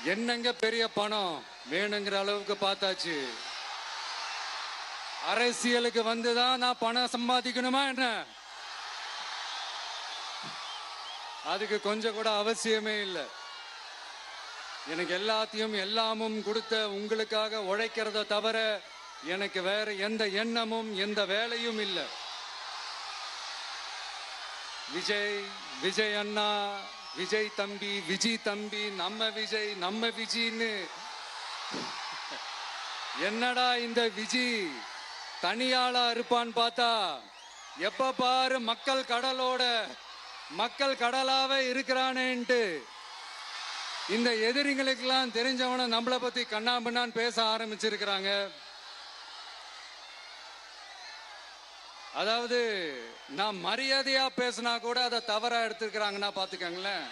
என்னங்க பெரிய பணம் வேணுங்கிற அளவுக்கு பார்த்தாச்சு. அரசியலுக்கு வந்துதான் நான் பணம் சம்பாதிக்கணுமா என்ன? அதுக்கு கொஞ்சம் கூட அவசியமே இல்லை. எனக்கு எல்லாத்தையும் எல்லாமும் கொடுத்த உங்களுக்காக உழைக்கிறத தவிர எனக்கு வேற எந்த எண்ணமும் எந்த வேலையும் இல்லை. விஜய், விஜய் அண்ணா, விஜய் தம்பி, விஜய் தம்பி, நம்ம விஜய், நம்ம விஜய்ன்னு என்னடா இந்த விஜய் தனியாளா இருப்பான்னு பார்த்தா எப்ப பாரு மக்கள் கடலோட மக்கள் கடலாவே இருக்கிறானேன்ட்டு இந்த எதிரிகளுக்கெல்லாம் தெரிஞ்சவன நம்மளை பத்தி கண்ணாபின்னான்னு பேச ஆரம்பிச்சிருக்கிறாங்க. அதாவது நான் மரியாதையா பேசினா கூட அதை தவறா எடுத்துக்கிறாங்கன்னா பாத்துக்கங்களேன்.